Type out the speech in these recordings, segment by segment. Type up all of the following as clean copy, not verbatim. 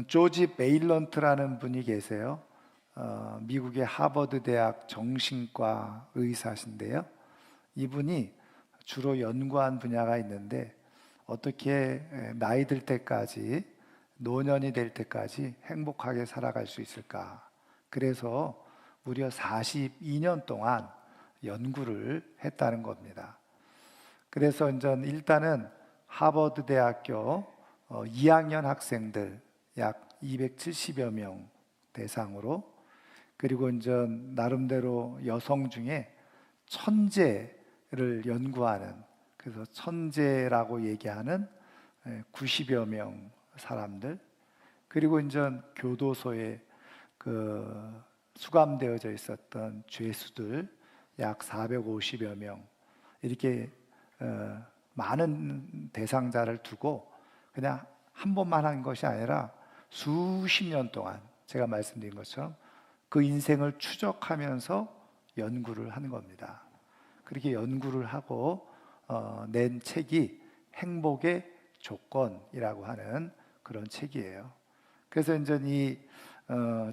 조지 베일런트라는 분이 계세요. 미국의 하버드 대학 정신과 의사신데요. 이분이 주로 연구한 분야가 있는데 어떻게 나이 들 때까지, 노년이 될 때까지 행복하게 살아갈 수 있을까? 그래서 무려 42년 동안 연구를 했다는 겁니다. 그래서 일단은 하버드 대학교 2학년 학생들 약 270여 명 대상으로, 그리고 나름대로 여성 중에 천재를 연구하는, 그래서 천재라고 얘기하는 90여 명 사람들, 그리고 교도소에 수감되어져 있었던 죄수들 약 450여 명, 이렇게 많은 대상자를 두고 그냥 한 번만 한 것이 아니라 수십 년 동안, 제가 말씀드린 것처럼 그 인생을 추적하면서 연구를 하는 겁니다. 그렇게 연구를 하고 낸 책이 행복의 조건이라고 하는 그런 책이에요. 그래서 이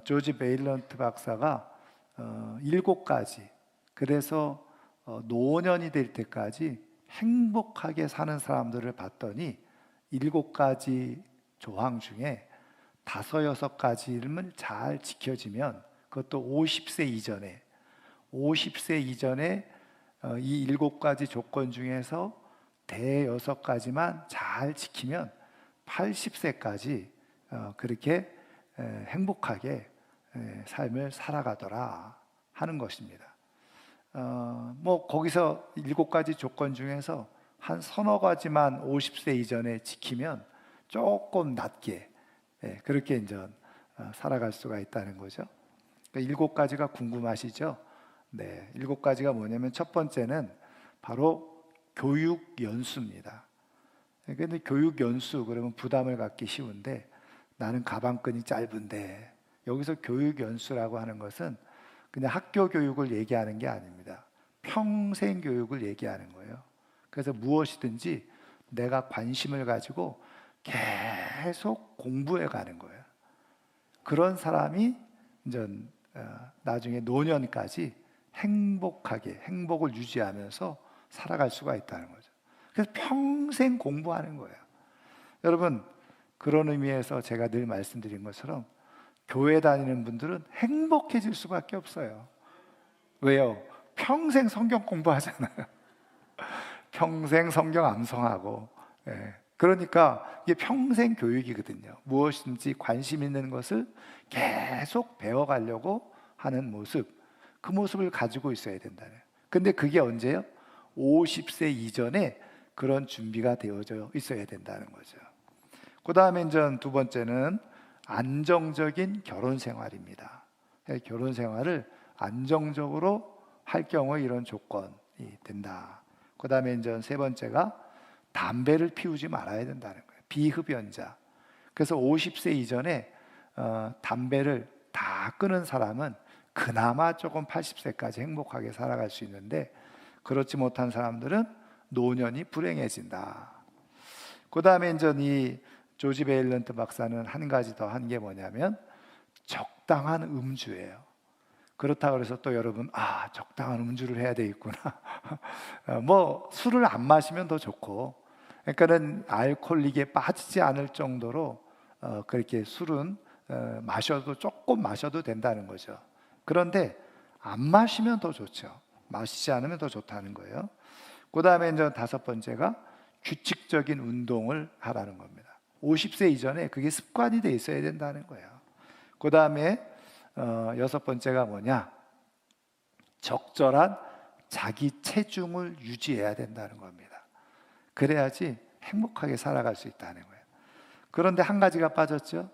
조지 베일런트 박사가 7가지, 그래서 노년이 될 때까지 행복하게 사는 사람들을 봤더니 7가지 조항 중에 5, 6가지를 잘 지켜지면, 그것도 50세 이전에 이 7가지 조건 중에서 대여섯 가지만 잘 지키면 80세까지 그렇게 행복하게 삶을 살아가더라 하는 것입니다. 거기서 7가지 조건 중에서 한 서너 가지만 50세 이전에 지키면 조금 낮게 그렇게 살아갈 수가 있다는 거죠. 그러니까 7가지가 궁금하시죠? 네, 7가지가 뭐냐면, 첫 번째는 바로 교육 연수입니다. 근데 교육 연수 그러면 부담을 갖기 쉬운데, 나는 가방끈이 짧은데, 여기서 교육 연수라고 하는 것은 그냥 학교 교육을 얘기하는 게 아닙니다. 평생 교육을 얘기하는 거예요. 그래서 무엇이든지 내가 관심을 가지고 계속 공부해 가는 거예요. 그런 사람이 나중에 노년까지 행복하게, 행복을 유지하면서 살아갈 수가 있다는 거죠. 그래서 평생 공부하는 거예요. 여러분, 그런 의미에서 제가 늘 말씀드린 것처럼 교회 다니는 분들은 행복해질 수밖에 없어요. 왜요? 평생 성경 공부하잖아요. 평생 성경 암송하고. 그러니까 이게 평생 교육이거든요. 무엇인지 관심 있는 것을 계속 배워가려고 하는 모습, 그 모습을 가지고 있어야 된다는. 근데 그게 언제요? 50세 이전에 그런 준비가 되어져 있어야 된다는 거죠. 그 다음에 두 번째는 안정적인 결혼 생활입니다. 결혼 생활을 안정적으로 할 경우에 이런 조건이 된다. 그 다음에 세 번째가 담배를 피우지 말아야 된다는 거예요. 비흡연자. 그래서 50세 이전에 담배를 다 끊은 사람은 그나마 조금 80세까지 행복하게 살아갈 수 있는데, 그렇지 못한 사람들은 노년이 불행해진다. 그 다음에 이 조지 베일런트 박사는 한 가지 더 한 게 뭐냐면 적당한 음주예요. 그렇다고 해서 또 여러분, 적당한 음주를 해야 되겠구나. 술을 안 마시면 더 좋고, 그러니까는 알코올릭에 빠지지 않을 정도로 그렇게 술은 조금 마셔도 된다는 거죠. 그런데 안 마시면 더 좋죠. 마시지 않으면 더 좋다는 거예요. 그 다음에 5번째가 규칙적인 운동을 하라는 겁니다. 50세 이전에 그게 습관이 돼 있어야 된다는 거예요. 그 다음에 6번째가 뭐냐? 적절한 자기 체중을 유지해야 된다는 겁니다. 그래야지 행복하게 살아갈 수 있다는 거예요. 그런데 한 가지가 빠졌죠.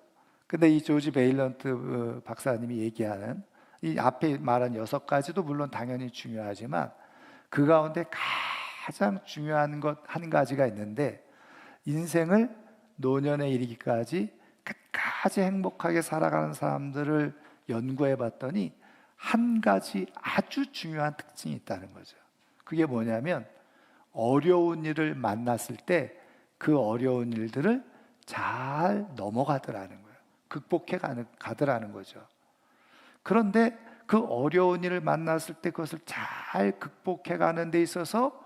근데 이 조지 베일런트 박사님이 얘기하는 이 앞에 말한 6가지도 물론 당연히 중요하지만, 그 가운데 가장 중요한 것 한 가지가 있는데, 인생을 노년에 이르기까지 끝까지 행복하게 살아가는 사람들을 연구해 봤더니 한 가지 아주 중요한 특징이 있다는 거죠. 그게 뭐냐면, 어려운 일을 만났을 때 그 어려운 일들을 잘 넘어가더라는 거예요. 극복해 가더라는 거죠. 그런데 그 어려운 일을 만났을 때 그것을 잘 극복해 가는 데 있어서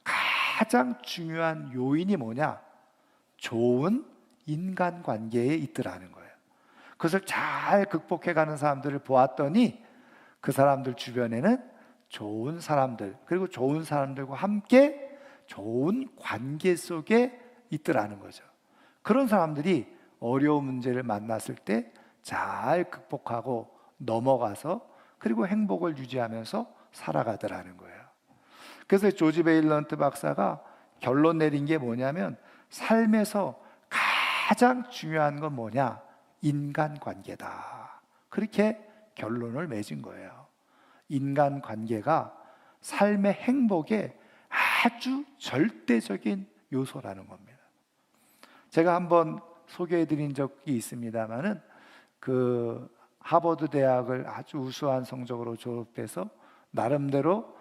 가장 중요한 요인이 뭐냐? 좋은 인간관계에 있더라는 거예요. 그것을 잘 극복해 가는 사람들을 보았더니 그 사람들 주변에는 좋은 사람들, 그리고 좋은 사람들과 함께 좋은 관계 속에 있더라는 거죠. 그런 사람들이 어려운 문제를 만났을 때 잘 극복하고 넘어가서 그리고 행복을 유지하면서 살아가더라는 거예요. 그래서 조지 베일런트 박사가 결론 내린 게 뭐냐면 삶에서 가장 중요한 건 뭐냐? 인간관계다. 그렇게 결론을 맺은 거예요. 인간관계가 삶의 행복에 아주 절대적인 요소라는 겁니다. 제가 한번 소개해드린 적이 있습니다만은 그 하버드 대학을 아주 우수한 성적으로 졸업해서 나름대로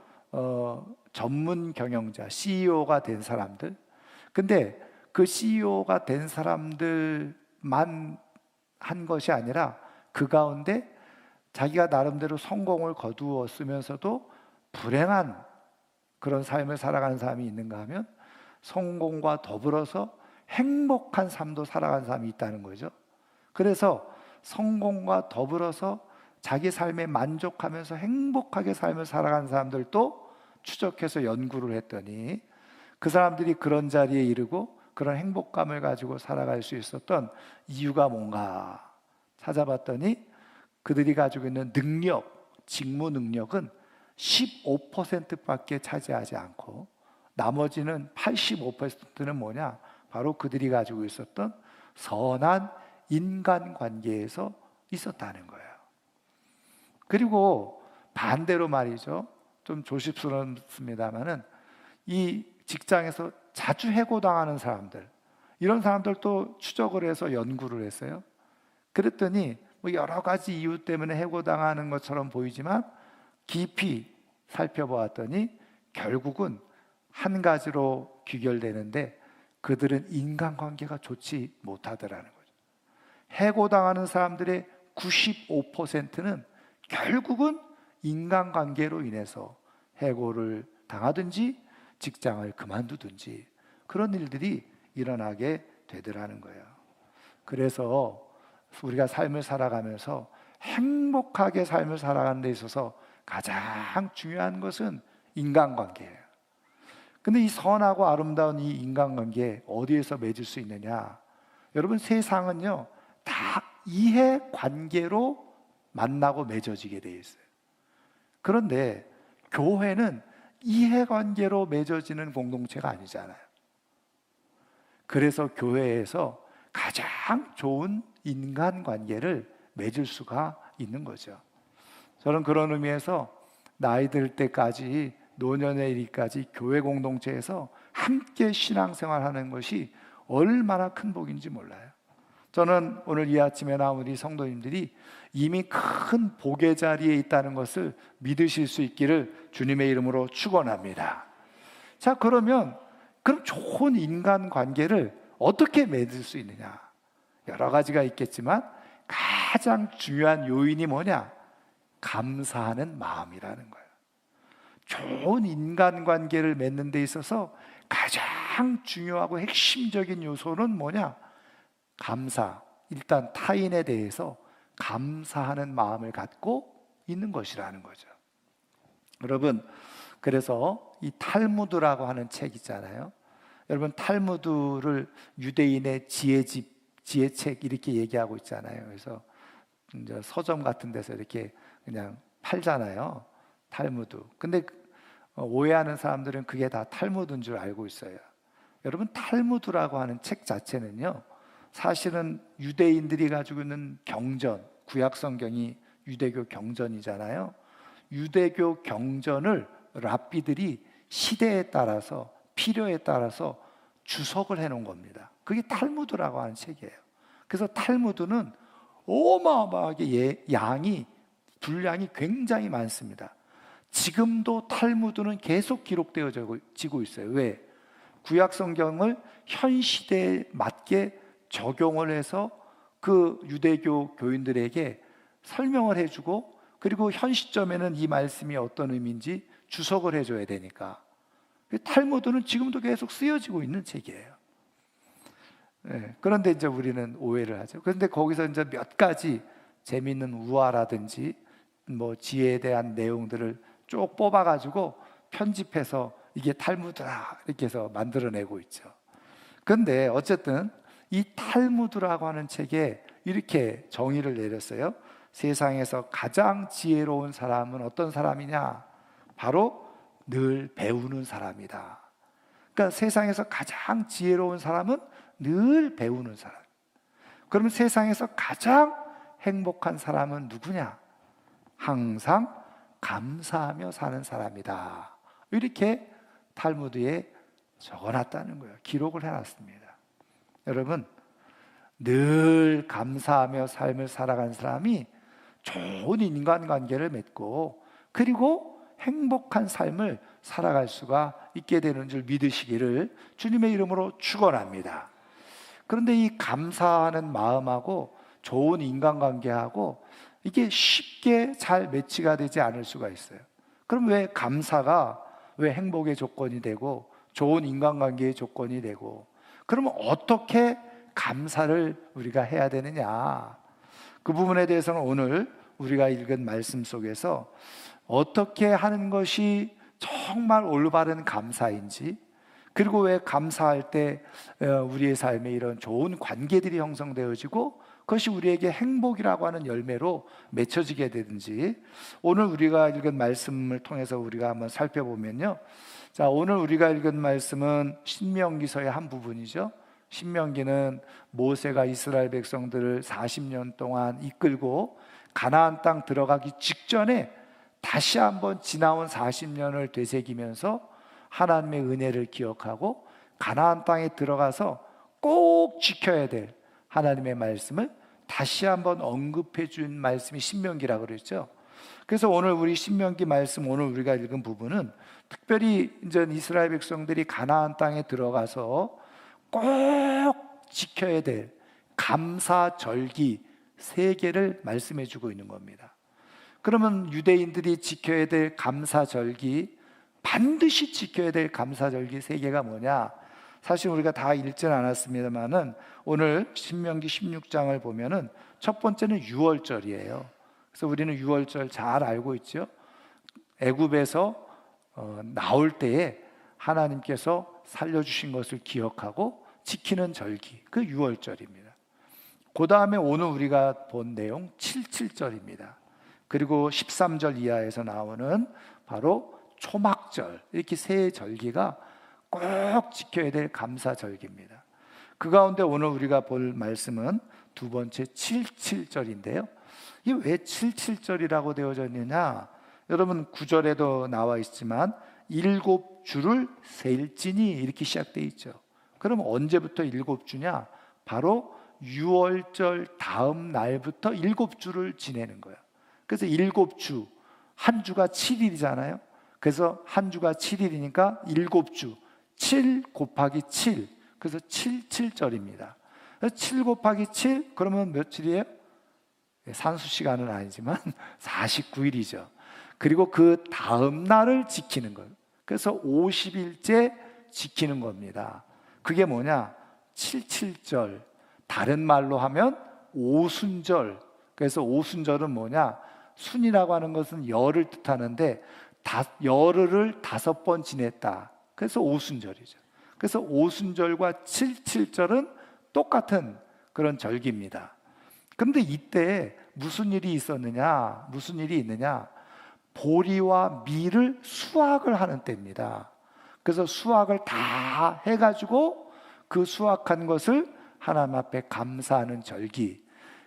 전문 경영자, CEO가 된 사람들. 근데 그 CEO가 된 사람들만 한 것이 아니라 그 가운데 자기가 나름대로 성공을 거두었으면서도 불행한 그런 삶을 살아가는 사람이 있는가 하면 성공과 더불어서 행복한 삶도 살아가는 사람이 있다는 거죠. 그래서 성공과 더불어서 자기 삶에 만족하면서 행복하게 삶을 살아가는 사람들도 추적해서 연구를 했더니 그 사람들이 그런 자리에 이르고 그런 행복감을 가지고 살아갈 수 있었던 이유가 뭔가 찾아봤더니 그들이 가지고 있는 능력, 직무 능력은 15%밖에 차지하지 않고 나머지는 85%는 뭐냐? 바로 그들이 가지고 있었던 선한 인간관계에서 있었다는 거예요. 그리고 반대로 말이죠. 좀 조심스럽습니다만은 이 직장에서 자주 해고당하는 사람들, 이런 사람들도 추적을 해서 연구를 했어요. 그랬더니 뭐 여러 가지 이유 때문에 해고당하는 것처럼 보이지만 깊이 살펴보았더니 결국은 한 가지로 귀결되는데 그들은 인간관계가 좋지 못하더라는 거죠. 해고당하는 사람들의 95%는 결국은 인간관계로 인해서 해고를 당하든지 직장을 그만두든지 그런 일들이 일어나게 되더라는 거예요. 그래서 우리가 삶을 살아가면서 행복하게 삶을 살아가는 데 있어서 가장 중요한 것은 인간관계예요. 근데 이 선하고 아름다운 이 인간관계 어디에서 맺을 수 있느냐? 여러분, 세상은요 다 이해관계로 만나고 맺어지게 돼 있어요. 그런데 교회는 이해관계로 맺어지는 공동체가 아니잖아요. 그래서 교회에서 가장 좋은 인간관계를 맺을 수가 있는 거죠. 저는 그런 의미에서 나이 들 때까지, 노년의 일까지 교회 공동체에서 함께 신앙생활하는 것이 얼마나 큰 복인지 몰라요. 저는 오늘 이 아침에 나온 우리 성도님들이 이미 큰 복의 자리에 있다는 것을 믿으실 수 있기를 주님의 이름으로 축원합니다. 자, 그럼 좋은 인간관계를 어떻게 맺을 수 있느냐? 여러 가지가 있겠지만 가장 중요한 요인이 뭐냐? 감사하는 마음이라는 거예요. 좋은 인간관계를 맺는 데 있어서 가장 중요하고 핵심적인 요소는 뭐냐? 감사. 일단 타인에 대해서 감사하는 마음을 갖고 있는 것이라는 거죠. 여러분, 그래서 이 탈무드라고 하는 책 있잖아요. 여러분, 탈무드를 유대인의 지혜책 이렇게 얘기하고 있잖아요. 그래서 이제 서점 같은 데서 이렇게 그냥 팔잖아요. 탈무드. 근데 오해하는 사람들은 그게 다 탈무드인 줄 알고 있어요. 여러분, 탈무드라고 하는 책 자체는요, 사실은 유대인들이 가지고 있는 경전, 구약 성경이 유대교 경전이잖아요. 유대교 경전을 랍비들이 시대에 따라서, 필요에 따라서 주석을 해놓은 겁니다. 그게 탈무드라고 하는 책이에요. 그래서 탈무드는 어마어마하게 분량이 굉장히 많습니다. 지금도 탈무드는 계속 기록되어지고 있어요. 왜? 구약 성경을 현 시대에 맞게 적용을 해서 그 유대교 교인들에게 설명을 해주고, 그리고 현 시점에는 이 말씀이 어떤 의미인지 주석을 해줘야 되니까. 탈무드는 지금도 계속 쓰여지고 있는 책이에요. 그런데 이제 우리는 오해를 하죠. 그런데 거기서 이제 몇 가지 재미있는 우화라든지 뭐 지혜에 대한 내용들을 쭉 뽑아가지고 편집해서 이게 탈무드라 이렇게 해서 만들어내고 있죠. 그런데 어쨌든 이 탈무드라고 하는 책에 이렇게 정의를 내렸어요. 세상에서 가장 지혜로운 사람은 어떤 사람이냐? 바로 늘 배우는 사람이다. 그러니까 세상에서 가장 지혜로운 사람은 늘 배우는 사람. 그러면 세상에서 가장 행복한 사람은 누구냐? 항상 감사하며 사는 사람이다. 이렇게 탈무드에 적어놨다는 거예요. 기록을 해놨습니다. 여러분, 늘 감사하며 삶을 살아가는 사람이 좋은 인간관계를 맺고, 그리고 행복한 삶을 살아갈 수가 있게 되는 줄 믿으시기를 주님의 이름으로 축원합니다. 그런데 이 감사하는 마음하고 좋은 인간관계하고 이게 쉽게 잘 매치가 되지 않을 수가 있어요. 그럼 왜 감사가 왜 행복의 조건이 되고 좋은 인간관계의 조건이 되고, 그러면 어떻게 감사를 우리가 해야 되느냐? 그 부분에 대해서는 오늘 우리가 읽은 말씀 속에서 어떻게 하는 것이 정말 올바른 감사인지, 그리고 왜 감사할 때 우리의 삶에 이런 좋은 관계들이 형성되어지고 그것이 우리에게 행복이라고 하는 열매로 맺혀지게 되는지, 오늘 우리가 읽은 말씀을 통해서 우리가 한번 살펴보면요. 자, 오늘 우리가 읽은 말씀은 신명기서의 한 부분이죠. 신명기는 모세가 이스라엘 백성들을 40년 동안 이끌고 가나안 땅 들어가기 직전에 다시 한번 지나온 40년을 되새기면서 하나님의 은혜를 기억하고 가나안 땅에 들어가서 꼭 지켜야 될 하나님의 말씀을 다시 한번 언급해 준 말씀이 신명기라고 그랬죠. 그래서 오늘 우리 신명기 말씀, 오늘 우리가 읽은 부분은 특별히 이제 이스라엘 백성들이 가나안 땅에 들어가서 꼭 지켜야 될 감사절기 3개를 말씀해 주고 있는 겁니다. 그러면 유대인들이 지켜야 될 감사절기, 반드시 지켜야 될 감사절기 3개가 뭐냐? 사실 우리가 다 읽지는 않았습니다만은 오늘 신명기 16장을 보면은 첫 번째는 유월절이에요. 그래서 우리는 유월절 잘 알고 있죠. 애굽에서 나올 때에 하나님께서 살려주신 것을 기억하고 지키는 절기, 그 유월절입니다. 그 다음에 오늘 우리가 본 내용 77절입니다. 그리고 13절 이하에서 나오는 바로 초막절, 이렇게 3 절기가 꼭 지켜야 될 감사절기입니다. 그 가운데 오늘 우리가 볼 말씀은 두 번째 77절인데요. 이게 왜 77절이라고 되어져 있느냐? 여러분 9절에도 나와 있지만 7주를 셀지니 이렇게 시작되어 있죠. 그럼 언제부터 7주냐? 바로 유월절 다음 날부터 7주를 지내는 거예요. 그래서 7주, 한 주가 7일이잖아요. 그래서 한 주가 7일이니까 7주, 7 곱하기 7, 그래서 77절입니다. 7 곱하기 7, 그러면 며칠이에요? 산수 시간은 아니지만 49일이죠. 그리고 그 다음 날을 지키는 거예요. 그래서 50일째 지키는 겁니다. 그게 뭐냐? 77절, 다른 말로 하면 오순절. 그래서 오순절은 뭐냐? 순이라고 하는 것은 열을 뜻하는데 열흘을 5번 지냈다. 그래서 오순절이죠. 그래서 오순절과 77절은 똑같은 그런 절기입니다. 그런데 이때 무슨 일이 있었느냐? 무슨 일이 있느냐? 보리와 밀을 수확을 하는 때입니다. 그래서 수확을 다 해가지고 그 수확한 것을 하나님 앞에 감사하는 절기.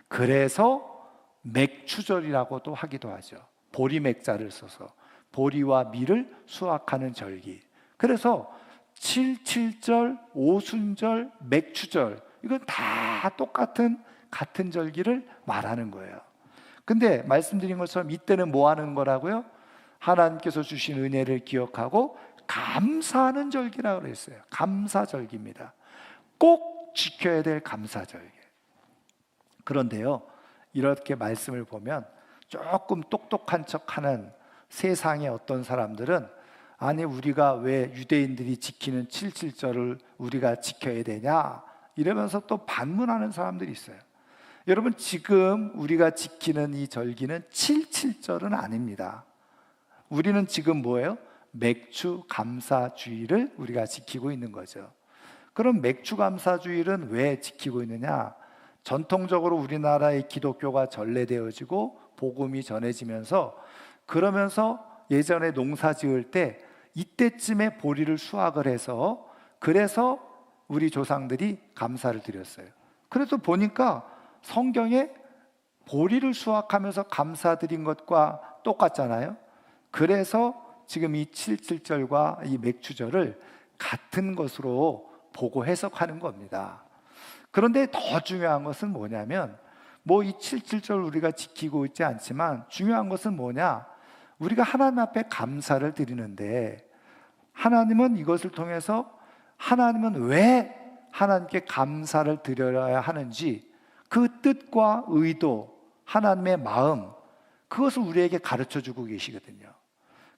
그래서 맥추절이라고도 하기도 하죠. 보리맥자를 써서 보리와 밀을 수확하는 절기. 그래서 77절, 오순절, 맥추절, 이건 다 똑같은 같은 절기를 말하는 거예요. 근데 말씀드린 것처럼 이때는 뭐 하는 거라고요? 하나님께서 주신 은혜를 기억하고 감사하는 절기라고 그랬어요. 감사절기입니다. 꼭 지켜야 될 감사절기. 그런데요, 이렇게 말씀을 보면 조금 똑똑한 척하는 세상의 어떤 사람들은, 아니 우리가 왜 유대인들이 지키는 7.7절을 우리가 지켜야 되냐 이러면서 또 반문하는 사람들이 있어요. 여러분, 지금 우리가 지키는 이 절기는 7.7절은 아닙니다. 우리는 지금 뭐예요? 맥주 감사주의를 우리가 지키고 있는 거죠. 그럼 맥주 감사주의는 왜 지키고 있느냐? 전통적으로 우리나라의 기독교가 전래되어지고 복음이 전해지면서, 그러면서 예전에 농사 지을 때 이때쯤에 보리를 수확을 해서, 그래서 우리 조상들이 감사를 드렸어요. 그래서 보니까 성경에 보리를 수확하면서 감사드린 것과 똑같잖아요. 그래서 지금 이 7.7절과 이 맥주절을 같은 것으로 보고 해석하는 겁니다. 그런데 더 중요한 것은 뭐냐면, 뭐 이 7.7절 우리가 지키고 있지 않지만 중요한 것은 뭐냐? 우리가 하나님 앞에 감사를 드리는데, 하나님은 이것을 통해서, 하나님은 왜 하나님께 감사를 드려야 하는지 그 뜻과 의도, 하나님의 마음, 그것을 우리에게 가르쳐 주고 계시거든요.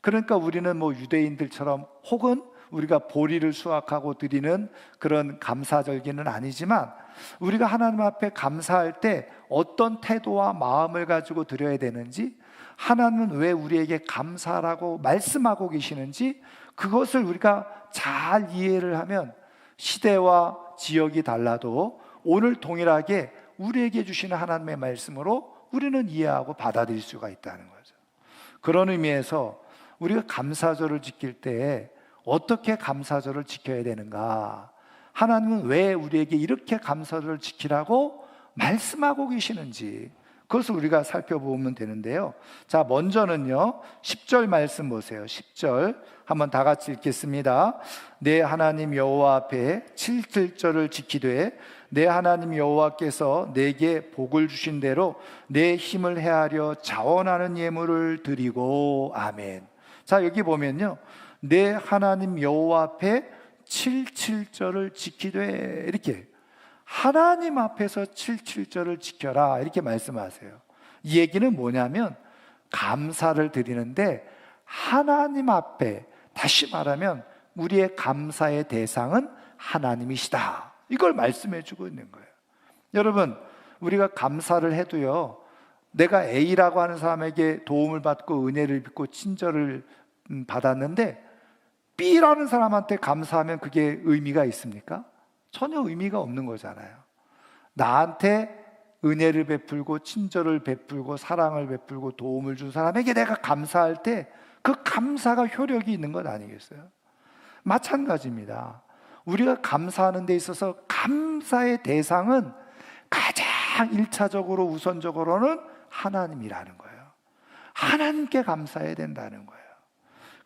그러니까 우리는 뭐 유대인들처럼 혹은 우리가 보리를 수확하고 드리는 그런 감사절기는 아니지만, 우리가 하나님 앞에 감사할 때 어떤 태도와 마음을 가지고 드려야 되는지, 하나님은 왜 우리에게 감사라고 말씀하고 계시는지, 그것을 우리가 잘 이해를 하면 시대와 지역이 달라도 오늘 동일하게 우리에게 주시는 하나님의 말씀으로 우리는 이해하고 받아들일 수가 있다는 거죠. 그런 의미에서 우리가 감사절을 지킬 때 어떻게 감사절을 지켜야 되는가, 하나님은 왜 우리에게 이렇게 감사절을 지키라고 말씀하고 계시는지, 그것을 우리가 살펴보면 되는데요. 자, 먼저는요 10절 말씀 보세요. 10절 한번 다 같이 읽겠습니다. 내 하나님 여호와 앞에 7.7절을 지키되 내 하나님 여호와께서 내게 복을 주신 대로 내 힘을 헤아려 자원하는 예물을 드리고. 아멘. 자, 여기 보면요, 내 하나님 여호와 앞에 7.7절을 지키되, 이렇게 하나님 앞에서 7.7절을 지켜라 이렇게 말씀하세요. 이 얘기는 뭐냐면, 감사를 드리는데 하나님 앞에, 다시 말하면 우리의 감사의 대상은 하나님이시다, 이걸 말씀해 주고 있는 거예요. 여러분, 우리가 감사를 해도요, 내가 A라고 하는 사람에게 도움을 받고 은혜를 받고 친절을 받았는데 B라는 사람한테 감사하면 그게 의미가 있습니까? 전혀 의미가 없는 거잖아요. 나한테 은혜를 베풀고 친절을 베풀고 사랑을 베풀고 도움을 준 사람에게 내가 감사할 때 그 감사가 효력이 있는 것 아니겠어요? 마찬가지입니다. 우리가 감사하는 데 있어서 감사의 대상은 가장 1차적으로 우선적으로는 하나님이라는 거예요. 하나님께 감사해야 된다는 거예요.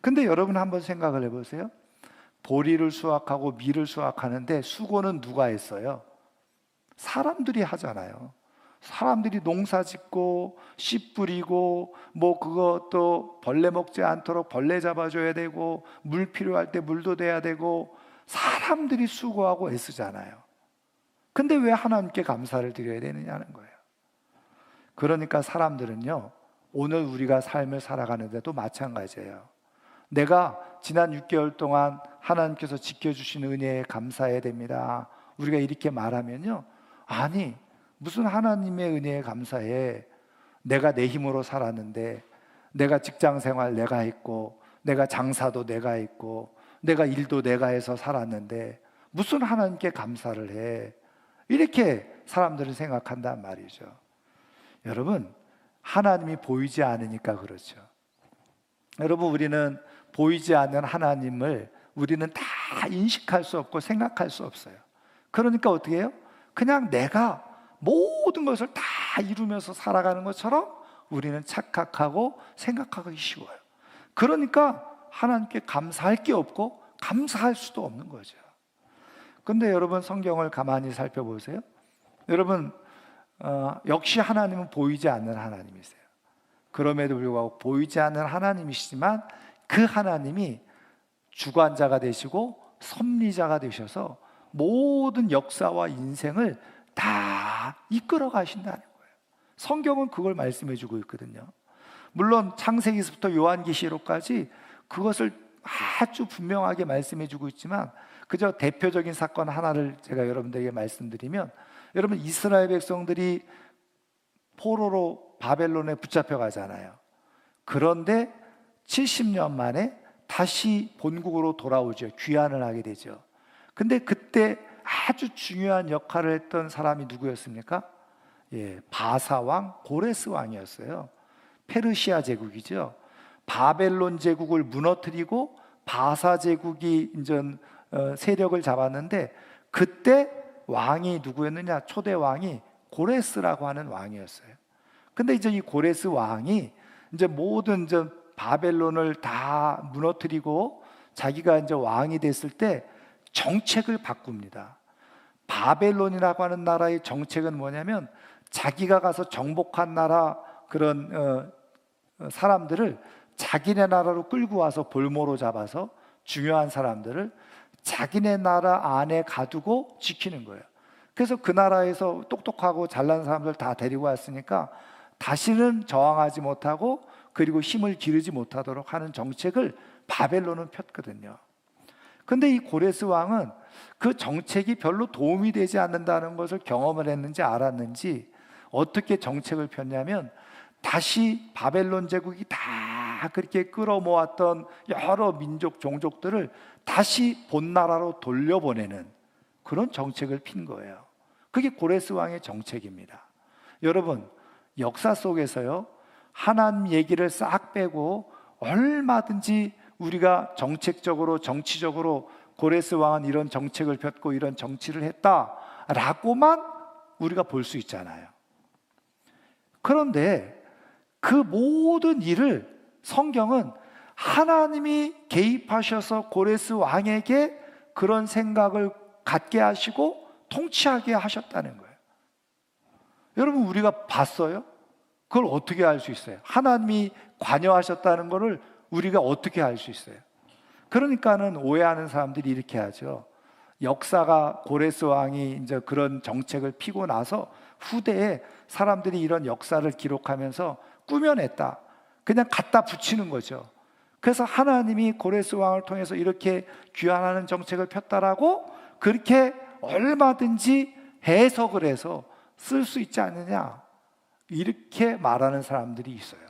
근데 여러분 한번 생각을 해보세요. 보리를 수확하고 밀을 수확하는데 수고는 누가 했어요? 사람들이 하잖아요. 사람들이 농사 짓고 씨 뿌리고, 뭐 그것도 벌레 먹지 않도록 벌레 잡아줘야 되고, 물 필요할 때 물도 돼야 되고, 사람들이 수고하고 애쓰잖아요. 근데 왜 하나님께 감사를 드려야 되느냐는 거예요. 그러니까 사람들은요, 오늘 우리가 삶을 살아가는데도 마찬가지예요. 내가 지난 6개월 동안 하나님께서 지켜주신 은혜에 감사해야 됩니다, 우리가 이렇게 말하면요, 아니 무슨 하나님의 은혜에 감사해, 내가 내 힘으로 살았는데, 내가 직장생활 내가 했고, 내가 장사도 내가 했고, 내가 일도 내가 해서 살았는데 무슨 하나님께 감사를 해, 이렇게 사람들은 생각한단 말이죠. 여러분, 하나님이 보이지 않으니까 그렇죠. 여러분, 우리는 보이지 않는 하나님을 우리는 다 인식할 수 없고 생각할 수 없어요. 그러니까 어떻게 해요? 그냥 내가 모든 것을 다 이루면서 살아가는 것처럼 우리는 착각하고 생각하기 쉬워요. 그러니까 하나님께 감사할 게 없고 감사할 수도 없는 거죠. 근데 여러분, 성경을 가만히 살펴보세요. 여러분, 역시 하나님은 보이지 않는 하나님이세요. 그럼에도 불구하고 보이지 않는 하나님이시지만 그 하나님이 주관자가 되시고 섭리자가 되셔서 모든 역사와 인생을 다 이끌어 가신다는 거예요. 성경은 그걸 말씀해 주고 있거든요. 물론 창세기서부터 요한계시록까지 그것을 아주 분명하게 말씀해 주고 있지만, 그저 대표적인 사건 하나를 제가 여러분들에게 말씀드리면, 여러분 이스라엘 백성들이 포로로 바벨론에 붙잡혀 가잖아요. 그런데 70년 만에 다시 본국으로 돌아오죠. 귀환을 하게 되죠. 근데 그때 아주 중요한 역할을 했던 사람이 누구였습니까? 바사 왕 고레스 왕이었어요. 페르시아 제국이죠. 바벨론 제국을 무너뜨리고 바사 제국이 이제 세력을 잡았는데, 그때 왕이 누구였느냐? 초대 왕이 고레스라고 하는 왕이었어요. 근데 이제 이 고레스 왕이 이제 모든 이제 바벨론을 다 무너뜨리고 자기가 이제 왕이 됐을 때 정책을 바꿉니다. 바벨론이라고 하는 나라의 정책은 뭐냐면, 자기가 가서 정복한 나라 그런 사람들을 자기네 나라로 끌고 와서 볼모로 잡아서 중요한 사람들을 자기네 나라 안에 가두고 지키는 거예요. 그래서 그 나라에서 똑똑하고 잘난 사람들 다 데리고 왔으니까 다시는 저항하지 못하고, 그리고 힘을 기르지 못하도록 하는 정책을 바벨론은 폈거든요. 근데 이 고레스 왕은 그 정책이 별로 도움이 되지 않는다는 것을 경험을 했는지 알았는지 어떻게 정책을 폈냐면, 다시 바벨론 제국이 다 그렇게 끌어모았던 여러 민족 종족들을 다시 본나라로 돌려보내는 그런 정책을 핀 거예요. 그게 고레스 왕의 정책입니다. 여러분, 역사 속에서요, 하나님 얘기를 싹 빼고 얼마든지 우리가 정책적으로, 정치적으로 고레스 왕은 이런 정책을 폈고 이런 정치를 했다라고만 우리가 볼 수 있잖아요. 그런데 그 모든 일을 성경은 하나님이 개입하셔서 고레스 왕에게 그런 생각을 갖게 하시고 통치하게 하셨다는 거예요. 여러분, 우리가 봤어요? 그걸 어떻게 알 수 있어요? 하나님이 관여하셨다는 것을 우리가 어떻게 알 수 있어요? 그러니까는 오해하는 사람들이 이렇게 하죠. 역사가 고레스 왕이 이제 그런 정책을 피고 나서 후대에 사람들이 이런 역사를 기록하면서 꾸며냈다, 그냥 갖다 붙이는 거죠. 그래서 하나님이 고레스 왕을 통해서 이렇게 귀환하는 정책을 폈다라고 그렇게 얼마든지 해석을 해서 쓸 수 있지 않느냐, 이렇게 말하는 사람들이 있어요.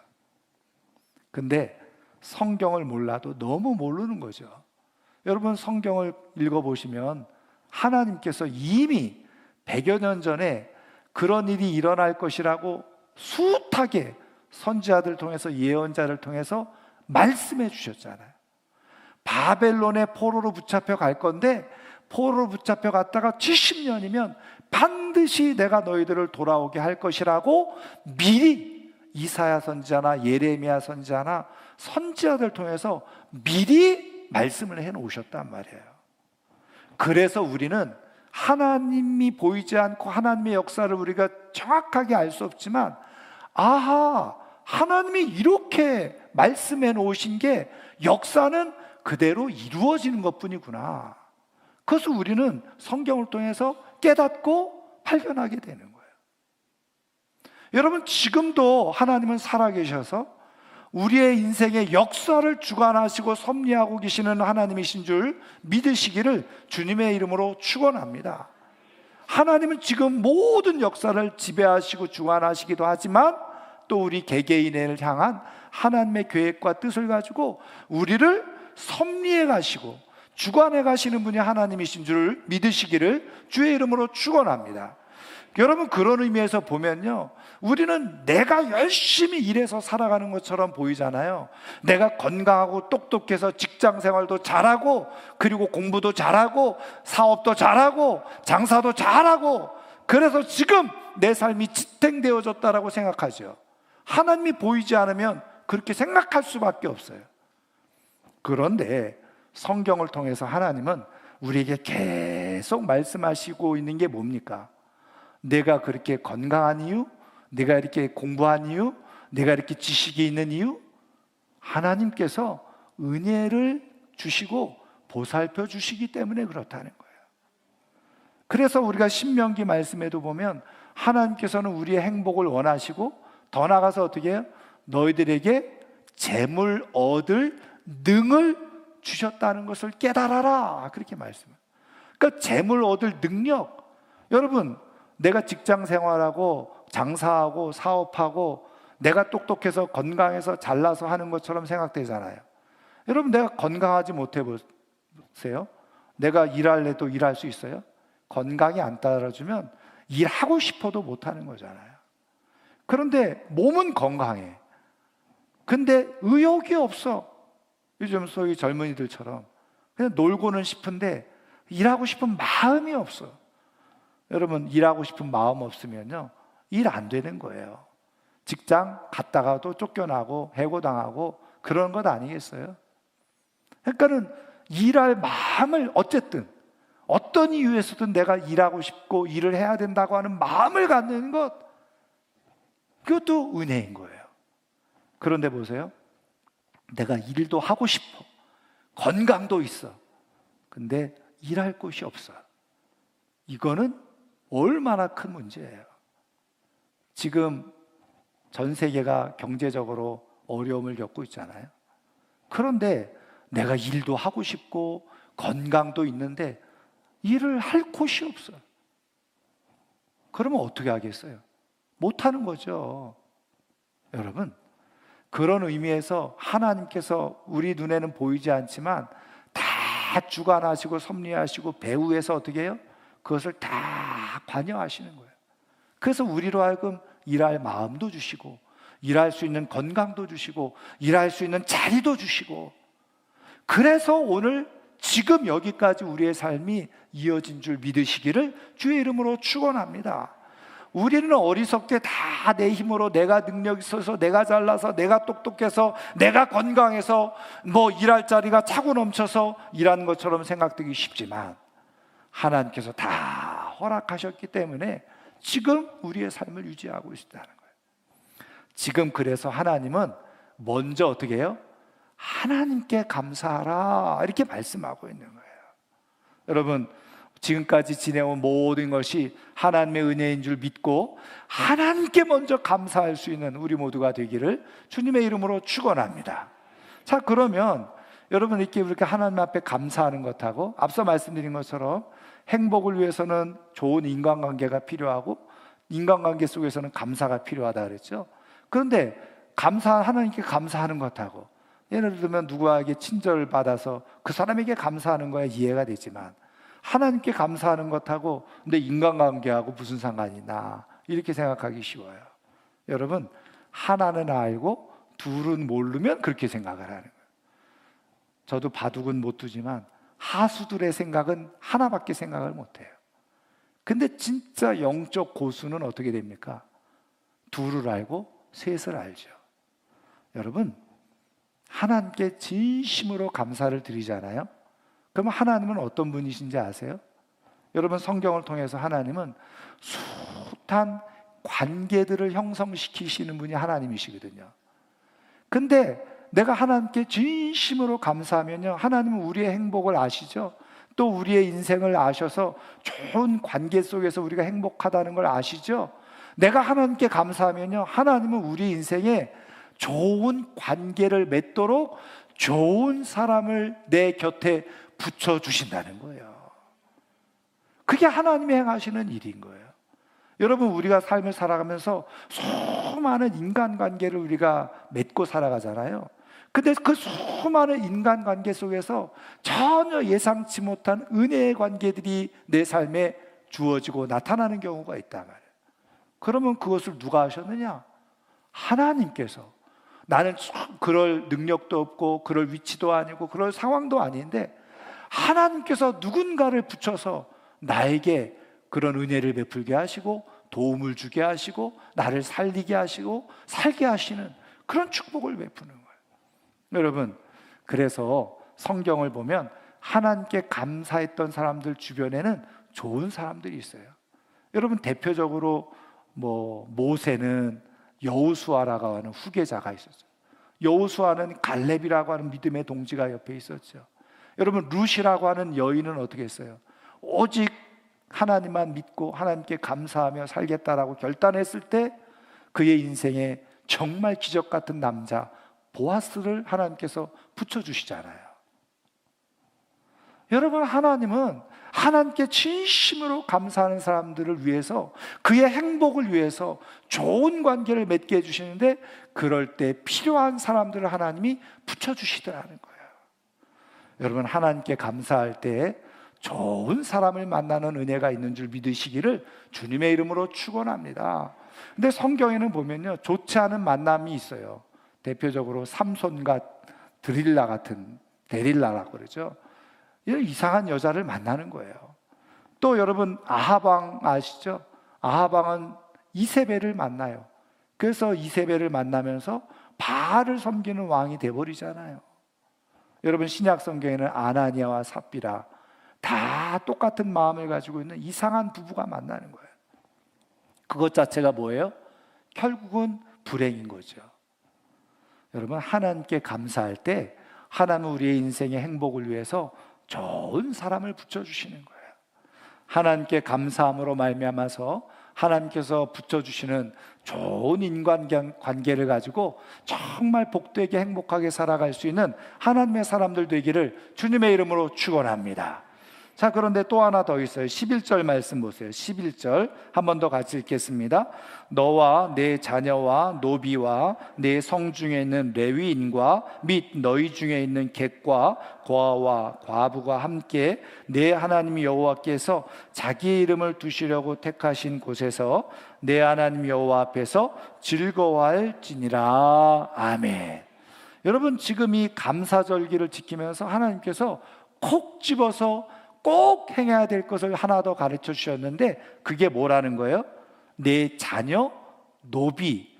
근데 성경을 몰라도 너무 모르는 거죠. 여러분, 성경을 읽어보시면 하나님께서 이미 100여 년 전에 그런 일이 일어날 것이라고 숱하게 선지자들 통해서, 예언자를 통해서 말씀해 주셨잖아요. 바벨론의 포로로 붙잡혀 갈 건데, 포로로 붙잡혀 갔다가 70년이면 반드시 내가 너희들을 돌아오게 할 것이라고 미리 이사야 선지자나 예레미야 선지자나 선지자들 통해서 미리 말씀을 해 놓으셨단 말이에요. 그래서 우리는 하나님이 보이지 않고 하나님의 역사를 우리가 정확하게 알 수 없지만, 아하, 하나님이 이렇게 말씀해 놓으신 게 역사는 그대로 이루어지는 것뿐이구나. 그래서 우리는 성경을 통해서 깨닫고 발견하게 되는 거예요. 여러분, 지금도 하나님은 살아계셔서 우리의 인생의 역사를 주관하시고 섭리하고 계시는 하나님이신 줄 믿으시기를 주님의 이름으로 축원합니다. 하나님은 지금 모든 역사를 지배하시고 주관하시기도 하지만, 또 우리 개개인을 향한 하나님의 계획과 뜻을 가지고 우리를 섭리해 가시고 주관해 가시는 분이 하나님이신 줄 믿으시기를 주의 이름으로 축원합니다. 여러분, 그런 의미에서 보면요, 우리는 내가 열심히 일해서 살아가는 것처럼 보이잖아요. 내가 건강하고 똑똑해서 직장 생활도 잘하고, 그리고 공부도 잘하고, 사업도 잘하고, 장사도 잘하고, 그래서 지금 내 삶이 지탱되어졌다라고 생각하죠. 하나님이 보이지 않으면 그렇게 생각할 수밖에 없어요. 그런데 성경을 통해서 하나님은 우리에게 계속 말씀하시고 있는 게 뭡니까? 내가 그렇게 건강한 이유, 내가 이렇게 공부한 이유, 내가 이렇게 지식이 있는 이유, 하나님께서 은혜를 주시고 보살펴 주시기 때문에 그렇다는 거예요. 그래서 우리가 신명기 말씀에도 보면 하나님께서는 우리의 행복을 원하시고 더 나아가서 어떻게 해요? 너희들에게 재물 얻을 능을 주셨다는 것을 깨달아라, 그렇게 말씀해요. 그러니까 재물 얻을 능력, 여러분 내가 직장 생활하고 장사하고 사업하고 내가 똑똑해서 건강해서 잘나서 하는 것처럼 생각되잖아요. 여러분 내가 건강하지 못해 보세요. 내가 일할래도 일할 수 있어요? 건강이 안 따라주면 일하고 싶어도 못하는 거잖아요. 그런데 몸은 건강해. 근데 의욕이 없어. 요즘 소위 젊은이들처럼 그냥 놀고는 싶은데 일하고 싶은 마음이 없어. 여러분 일하고 싶은 마음 없으면요 일 안 되는 거예요. 직장 갔다가도 쫓겨나고 해고당하고 그런 것 아니겠어요? 그러니까는 일할 마음을 어쨌든 어떤 이유에서든 내가 일하고 싶고 일을 해야 된다고 하는 마음을 갖는 것, 그것도 은혜인 거예요. 그런데 보세요, 내가 일도 하고 싶어, 건강도 있어, 근데 일할 곳이 없어. 이거는 얼마나 큰 문제예요. 지금 전 세계가 경제적으로 어려움을 겪고 있잖아요. 그런데 내가 일도 하고 싶고 건강도 있는데 일을 할 곳이 없어요. 그러면 어떻게 하겠어요? 못하는 거죠. 여러분, 그런 의미에서 하나님께서 우리 눈에는 보이지 않지만 다 주관하시고 섭리하시고 배후에서 어떻게 해요? 그것을 다 관여하시는 거예요. 그래서 우리로 하여금 일할 마음도 주시고 일할 수 있는 건강도 주시고 일할 수 있는 자리도 주시고, 그래서 오늘 지금 여기까지 우리의 삶이 이어진 줄 믿으시기를 주의 이름으로 축원합니다. 우리는 어리석게 다 내 힘으로, 내가 능력이 있어서, 내가 잘나서, 내가 똑똑해서, 내가 건강해서, 뭐 일할 자리가 차고 넘쳐서 일하는 것처럼 생각되기 쉽지만 하나님께서 다 허락하셨기 때문에 지금 우리의 삶을 유지하고 있다는 거예요. 지금 그래서 하나님은 먼저 어떻게 해요? 하나님께 감사하라, 이렇게 말씀하고 있는 거예요. 여러분, 지금까지 지내온 모든 것이 하나님의 은혜인 줄 믿고 하나님께 먼저 감사할 수 있는 우리 모두가 되기를 주님의 이름으로 축원합니다. 자, 그러면 여러분 이렇게 하나님 앞에 감사하는 것하고 앞서 말씀드린 것처럼 행복을 위해서는 좋은 인간관계가 필요하고 인간관계 속에서는 감사가 필요하다 그랬죠. 그런데 하나님께 감사하는 것하고, 예를 들면 누구에게 친절을 받아서 그 사람에게 감사하는 거야 이해가 되지만 하나님께 감사하는 것하고 근데 인간관계하고 무슨 상관이 나, 이렇게 생각하기 쉬워요. 여러분, 하나는 알고 둘은 모르면 그렇게 생각을 하는 거예요. 저도 바둑은 못 두지만 하수들의 생각은 하나밖에 생각을 못해요. 근데 진짜 영적 고수는 어떻게 됩니까? 둘을 알고 셋을 알죠. 여러분, 하나님께 진심으로 감사를 드리잖아요. 그러면 하나님은 어떤 분이신지 아세요? 여러분, 성경을 통해서 하나님은 숱한 관계들을 형성시키시는 분이 하나님이시거든요. 근데 내가 하나님께 진심으로 감사하면요, 하나님은 우리의 행복을 아시죠? 또 우리의 인생을 아셔서 좋은 관계 속에서 우리가 행복하다는 걸 아시죠? 내가 하나님께 감사하면요, 하나님은 우리 인생에 좋은 관계를 맺도록 좋은 사람을 내 곁에 붙여주신다는 거예요. 그게 하나님이 행하시는 일인 거예요. 여러분, 우리가 삶을 살아가면서 수많은 인간관계를 우리가 맺고 살아가잖아요. 근데 그 수많은 인간관계 속에서 전혀 예상치 못한 은혜의 관계들이 내 삶에 주어지고 나타나는 경우가 있단 말이에요. 그러면 그것을 누가 하셨느냐? 하나님께서. 나는 그럴 능력도 없고 그럴 위치도 아니고 그럴 상황도 아닌데 하나님께서 누군가를 붙여서 나에게 그런 은혜를 베풀게 하시고 도움을 주게 하시고 나를 살리게 하시고 살게 하시는 그런 축복을 베푸는 거예요. 여러분, 그래서 성경을 보면 하나님께 감사했던 사람들 주변에는 좋은 사람들이 있어요. 여러분, 대표적으로 모세는 여호수아라고 하는 후계자가 있었어요. 여호수아는 갈렙이라고 하는 믿음의 동지가 옆에 있었죠. 여러분, 룻이라고 하는 여인은 어떻게 했어요? 오직 하나님만 믿고 하나님께 감사하며 살겠다라고 결단했을 때 그의 인생에 정말 기적 같은 남자 보아스를 하나님께서 붙여주시잖아요. 여러분, 하나님은 하나님께 진심으로 감사하는 사람들을 위해서, 그의 행복을 위해서 좋은 관계를 맺게 해주시는데, 그럴 때 필요한 사람들을 하나님이 붙여주시더라는 거예요. 여러분, 하나님께 감사할 때 좋은 사람을 만나는 은혜가 있는 줄 믿으시기를 주님의 이름으로 축원합니다. 근데 성경에는 보면요, 좋지 않은 만남이 있어요. 대표적으로 삼손과 데릴라라고 그러죠. 이런 이상한 여자를 만나는 거예요. 또 여러분, 아하방 아시죠? 아하방은 이세벨을 만나요. 그래서 이세벨을 만나면서 바알을 섬기는 왕이 돼버리잖아요. 여러분, 신약 성경에는 아나니아와 삽비라, 다 똑같은 마음을 가지고 있는 이상한 부부가 만나는 거예요. 그것 자체가 뭐예요? 결국은 불행인 거죠. 여러분, 하나님께 감사할 때 하나님은 우리의 인생의 행복을 위해서 좋은 사람을 붙여주시는 거예요. 하나님께 감사함으로 말미암아서 하나님께서 붙여주시는 좋은 인간관계를 가지고 정말 복되게 행복하게 살아갈 수 있는 하나님의 사람들 되기를 주님의 이름으로 축원합니다. 자, 그런데 또 하나 더 있어요. 11절 말씀 보세요. 11절 한 번 더 같이 읽겠습니다. 너와 내 자녀와 노비와 내 성 중에 있는 레위인과 및 너희 중에 있는 객과 고아와 과부가 함께 내 하나님 여호와께서 자기의 이름을 두시려고 택하신 곳에서 내 하나님 여호와 앞에서 즐거워할지니라. 아멘. 여러분, 지금 이 감사절기를 지키면서 하나님께서 콕 집어서 꼭 행해야 될 것을 하나 더 가르쳐 주셨는데, 그게 뭐라는 거예요? 내 자녀, 노비,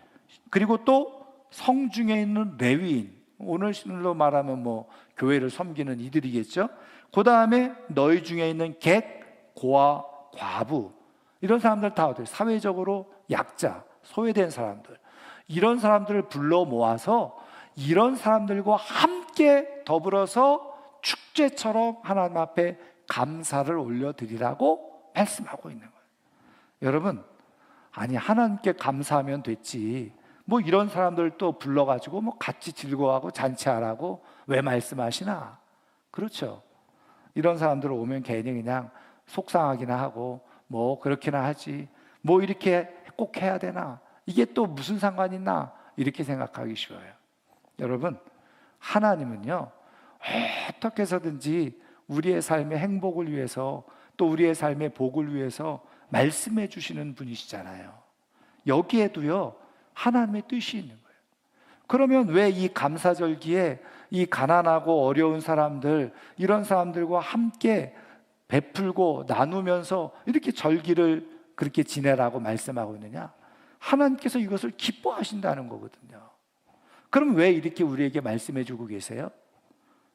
그리고 또 성중에 있는 레위인, 오늘로 말하면 뭐 교회를 섬기는 이들이겠죠. 그 다음에 너희 중에 있는 객, 고아, 과부, 이런 사람들 다 어때요? 사회적으로 약자, 소외된 사람들, 이런 사람들을 불러 모아서 이런 사람들과 함께 더불어서 축제처럼 하나님 앞에 감사를 올려드리라고 말씀하고 있는 거예요. 여러분, 아니, 하나님께 감사하면 됐지, 뭐 이런 사람들 또 불러가지고 뭐 같이 즐거워하고 잔치하라고 왜 말씀하시나? 그렇죠. 이런 사람들 오면 괜히 그냥 속상하기나 하고 뭐 그렇게나 하지, 뭐 이렇게 꼭 해야 되나, 이게 또 무슨 상관 있나, 이렇게 생각하기 쉬워요. 여러분, 하나님은요, 어떻게 해서든지 우리의 삶의 행복을 위해서, 또 우리의 삶의 복을 위해서 말씀해 주시는 분이시잖아요. 여기에도요, 하나님의 뜻이 있는 거예요. 그러면 왜 이 감사절기에 이 가난하고 어려운 사람들, 이런 사람들과 함께 베풀고 나누면서 이렇게 절기를 그렇게 지내라고 말씀하고 있느냐? 하나님께서 이것을 기뻐하신다는 거거든요. 그럼 왜 이렇게 우리에게 말씀해 주고 계세요?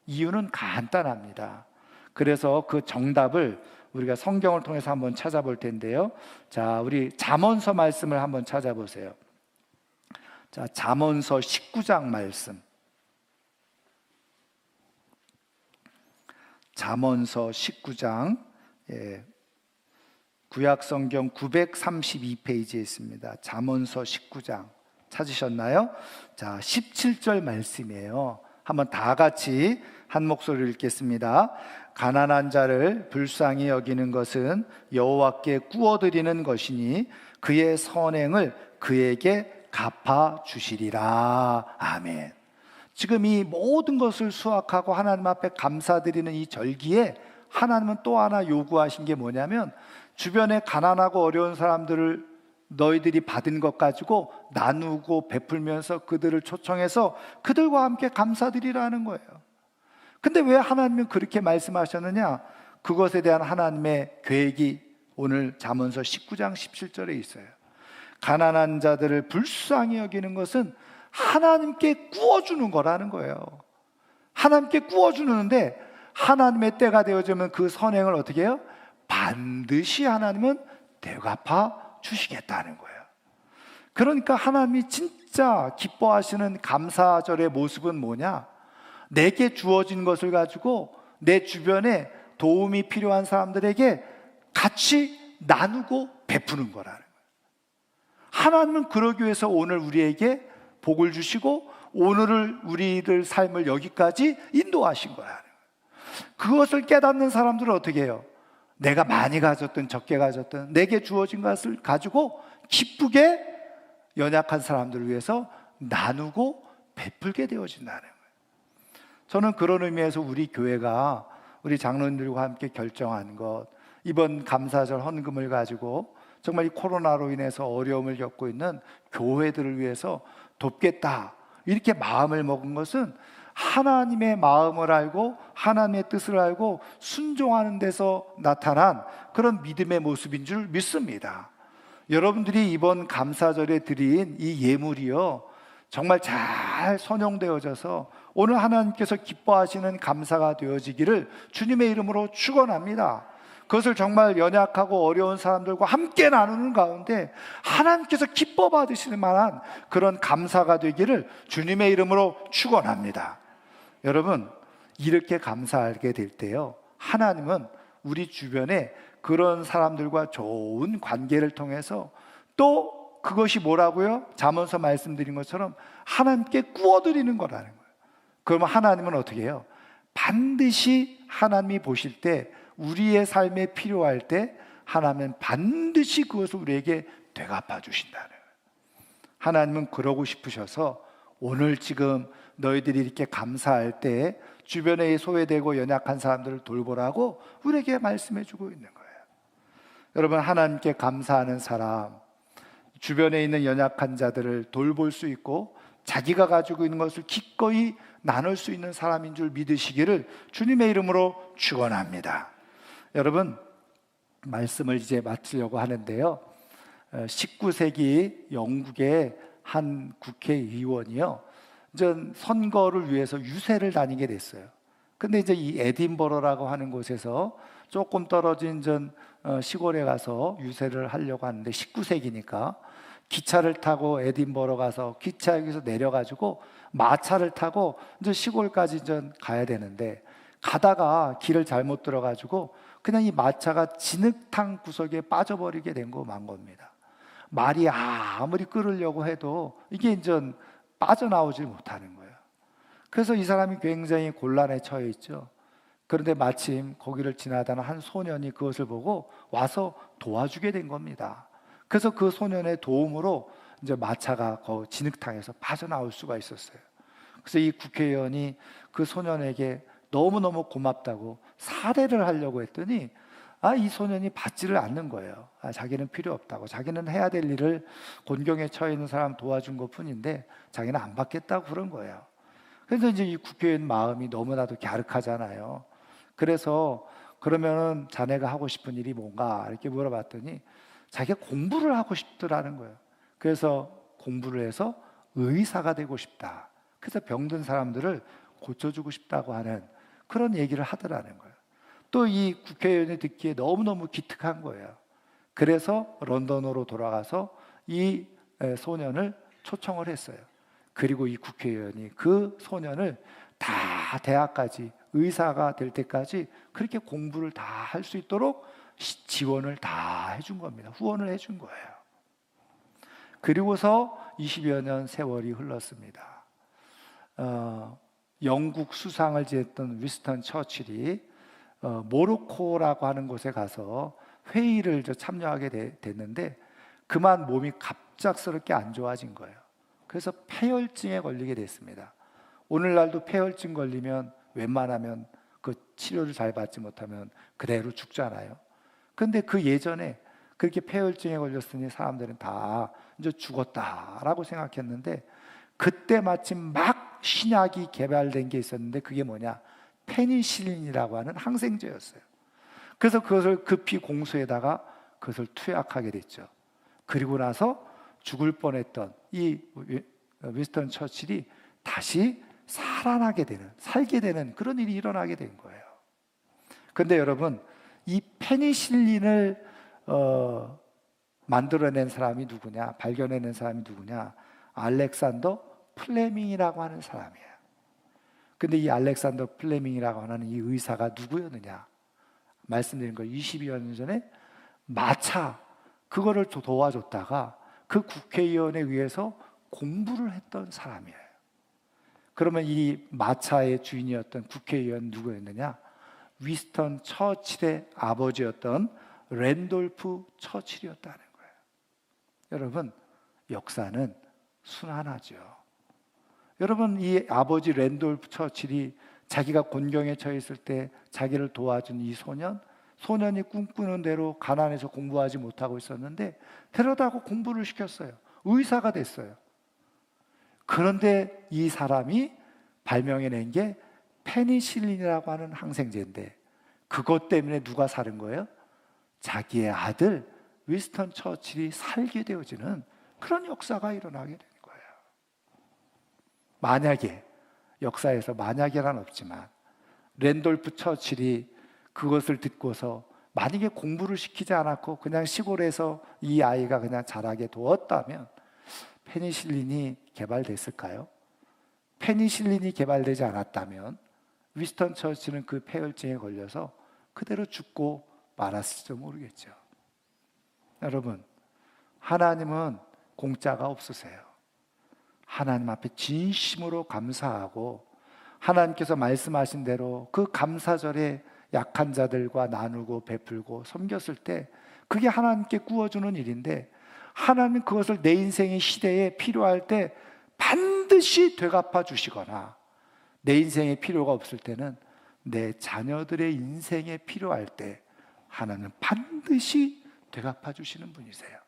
이유는 간단합니다. 그래서 그 정답을 우리가 성경을 통해서 한번 찾아볼 텐데요. 자, 우리 잠언서 말씀을 한번 찾아보세요. 자, 잠언서 19장 말씀. 잠언서 19장, 구약성경 932페이지에 있습니다. 잠언서 19장 찾으셨나요? 자, 17절 말씀이에요. 한번 다 같이 한 목소리로 읽겠습니다. 가난한 자를 불쌍히 여기는 것은 여호와께 구워드리는 것이니 그의 선행을 그에게 갚아 주시리라. 아멘. 지금 이 모든 것을 수확하고 하나님 앞에 감사드리는 이 절기에 하나님은 또 하나 요구하신 게 뭐냐면, 주변에 가난하고 어려운 사람들을 너희들이 받은 것 가지고 나누고 베풀면서 그들을 초청해서 그들과 함께 감사드리라는 거예요. 근데 왜 하나님은 그렇게 말씀하셨느냐? 그것에 대한 하나님의 계획이 오늘 잠언서 19장 17절에 있어요. 가난한 자들을 불쌍히 여기는 것은 하나님께 구워주는 거라는 거예요. 하나님께 구워주는데, 하나님의 때가 되어지면 그 선행을 어떻게 해요? 반드시 하나님은 되갚아 주시겠다는 거예요. 그러니까 하나님이 진짜 기뻐하시는 감사절의 모습은 뭐냐? 내게 주어진 것을 가지고 내 주변에 도움이 필요한 사람들에게 같이 나누고 베푸는 거라는 거예요. 하나님은 그러기 위해서 오늘 우리에게 복을 주시고 오늘을 우리들 삶을 여기까지 인도하신 거라는 거예요. 그것을 깨닫는 사람들은 어떻게 해요? 내가 많이 가졌든 적게 가졌든 내게 주어진 것을 가지고 기쁘게 연약한 사람들을 위해서 나누고 베풀게 되어진다는 거예요. 저는 그런 의미에서 우리 교회가 우리 장로님들과 함께 결정한 것, 이번 감사절 헌금을 가지고 정말 이 코로나로 인해서 어려움을 겪고 있는 교회들을 위해서 돕겠다, 이렇게 마음을 먹은 것은 하나님의 마음을 알고 하나님의 뜻을 알고 순종하는 데서 나타난 그런 믿음의 모습인 줄 믿습니다. 여러분들이 이번 감사절에 드린 이 예물이요, 정말 잘 선용되어져서 오늘 하나님께서 기뻐하시는 감사가 되어지기를 주님의 이름으로 축원합니다. 그것을 정말 연약하고 어려운 사람들과 함께 나누는 가운데 하나님께서 기뻐 받으시는 만한 그런 감사가 되기를 주님의 이름으로 축원합니다. 여러분, 이렇게 감사하게 될 때요, 하나님은 우리 주변에 그런 사람들과 좋은 관계를 통해서 또 그것이 뭐라고요? 잠언서 말씀드린 것처럼 하나님께 구워드리는 거라는 거예요. 그러면 하나님은 어떻게 해요? 반드시 하나님이 보실 때, 우리의 삶에 필요할 때 하나님은 반드시 그것을 우리에게 되갚아 주신다는 거예요. 하나님은 그러고 싶으셔서 오늘 지금 너희들이 이렇게 감사할 때 주변에 소외되고 연약한 사람들을 돌보라고 우리에게 말씀해 주고 있는 거예요. 여러분, 하나님께 감사하는 사람, 주변에 있는 연약한 자들을 돌볼 수 있고 자기가 가지고 있는 것을 기꺼이 나눌 수 있는 사람인 줄 믿으시기를 주님의 이름으로 축원합니다. 여러분, 말씀을 이제 마치려고 하는데요, 19세기 영국의 한 국회의원이요, 전 선거를 위해서 유세를 다니게 됐어요. 근데 이제 이 에딘버러라고 하는 곳에서 조금 떨어진 시골에 가서 유세를 하려고 하는데, 19세기니까 기차를 타고 에딘버러 가서 기차역에서 내려가지고 마차를 타고 이제 시골까지 가야 되는데, 가다가 길을 잘못 들어가지고 그냥 이 마차가 진흙탕 구석에 빠져버리게 된 거 만 겁니다. 말이 아무리 끌으려고 해도 이게 이제 빠져나오질 못하는 거예요. 그래서 이 사람이 굉장히 곤란에 처해 있죠. 그런데 마침 거기를 지나다는 한 소년이 그것을 보고 와서 도와주게 된 겁니다. 그래서 그 소년의 도움으로 이제 마차가 그 진흙탕에서 빠져나올 수가 있었어요. 그래서 이 국회의원이 그 소년에게 너무너무 고맙다고 사례를 하려고 했더니 이 소년이 받지를 않는 거예요. 자기는 필요 없다고, 자기는 해야 될 일을 곤경에 처해 있는 사람 도와준 것 뿐인데 자기는 안 받겠다고 그런 거예요. 그래서 이제 이 국회의원 마음이 너무나도 갸륵하잖아요. 그래서 그러면은 자네가 하고 싶은 일이 뭔가 이렇게 물어봤더니 자기가 공부를 하고 싶더라는 거예요. 그래서 공부를 해서 의사가 되고 싶다. 그래서 병든 사람들을 고쳐주고 싶다고 하는 그런 얘기를 하더라는 거예요. 또 이 국회의원이 듣기에 너무너무 기특한 거예요. 그래서 런던으로 돌아가서 이 소년을 초청을 했어요. 그리고 이 국회의원이 그 소년을 다 대학까지, 의사가 될 때까지 그렇게 공부를 다 할 수 있도록 지원을 다 해준 겁니다. 후원을 해준 거예요. 그리고서 20여 년 세월이 흘렀습니다. 영국 수상을 지냈던 위스턴 처칠이 모로코라고 하는 곳에 가서 회의를 참여하게 됐는데 그만 몸이 갑작스럽게 안 좋아진 거예요. 그래서 폐혈증에 걸리게 됐습니다. 오늘날도 폐혈증 걸리면 웬만하면 그 치료를 잘 받지 못하면 그대로 죽잖아요. 그런데 그 예전에 그렇게 폐혈증에 걸렸으니 사람들은 다 이제 죽었다라고 생각했는데, 그때 마침 막 신약이 개발된 게 있었는데 그게 뭐냐? 페니실린이라고 하는 항생제였어요. 그래서 그것을 급히 공수에다가 그것을 투약하게 됐죠. 그리고 나서 죽을 뻔했던 이 윈스턴 처칠이 다시 살게 되는 그런 일이 일어나게 된 거예요. 그런데 여러분, 이 페니실린을 만들어낸 사람이 누구냐? 발견해낸 사람이 누구냐? 알렉산더 플레밍이라고 하는 사람이에요. 근데 이 알렉산더 플레밍이라고 하는 이 의사가 누구였느냐? 말씀드린 거 20여 년 전에 마차 그거를 도와줬다가 그 국회의원에 의해서 공부를 했던 사람이에요. 그러면 이 마차의 주인이었던 국회의원 누구였느냐? 위스턴 처칠의 아버지였던 랜돌프 처칠이었다는 거예요. 여러분, 역사는 순환하죠. 여러분, 이 아버지 랜돌프 처칠이 자기가 곤경에 처했을 때 자기를 도와준 이 소년이 꿈꾸는 대로 가난해서 공부하지 못하고 있었는데 데려다가 공부를 시켰어요. 의사가 됐어요. 그런데 이 사람이 발명해낸 게 페니실린이라고 하는 항생제인데 그것 때문에 누가 사는 거예요? 자기의 아들 위스턴 처칠이 살게 되어지는 그런 역사가 일어나게 되는 거예요. 만약에 역사에서 만약에란 없지만 랜돌프 처칠이 그것을 듣고서 만약에 공부를 시키지 않았고 그냥 시골에서 이 아이가 그냥 자라게 두었다면 페니실린이 개발됐을까요? 페니실린이 개발되지 않았다면 위스턴 처칠은 그 폐혈증에 걸려서 그대로 죽고 말았을지도 모르겠죠. 여러분, 하나님은 공짜가 없으세요. 하나님 앞에 진심으로 감사하고 하나님께서 말씀하신 대로 그 감사절에 약한 자들과 나누고 베풀고 섬겼을 때 그게 하나님께 구워주는 일인데 하나님 그것을 내 인생의 시대에 필요할 때 반드시 되갚아 주시거나 내 인생에 필요가 없을 때는 내 자녀들의 인생에 필요할 때 하나님은 반드시 되갚아 주시는 분이세요.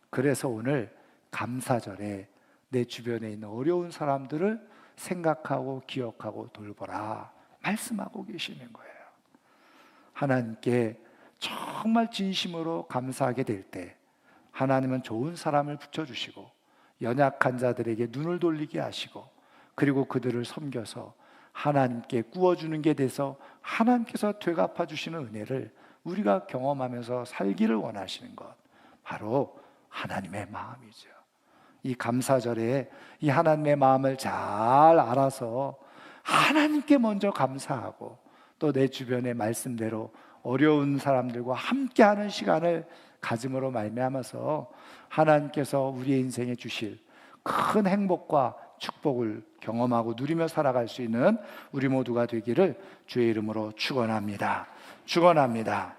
그래서 오늘 감사절에 내 주변에 있는 어려운 사람들을 생각하고 기억하고 돌보라 말씀하고 계시는 거예요. 하나님께 정말 진심으로 감사하게 될 때 하나님은 좋은 사람을 붙여주시고 연약한 자들에게 눈을 돌리게 하시고 그리고 그들을 섬겨서 하나님께 구워주는 게 돼서 하나님께서 되갚아 주시는 은혜를 우리가 경험하면서 살기를 원하시는 것, 바로 하나님의 마음이죠. 이 감사절에 이 하나님의 마음을 잘 알아서 하나님께 먼저 감사하고 또 내 주변의 말씀대로 어려운 사람들과 함께하는 시간을 가짐으로 말미암아서 하나님께서 우리의 인생에 주실 큰 행복과 축복을 경험하고 누리며 살아갈 수 있는 우리 모두가 되기를 주의 이름으로 축원합니다. 축원합니다.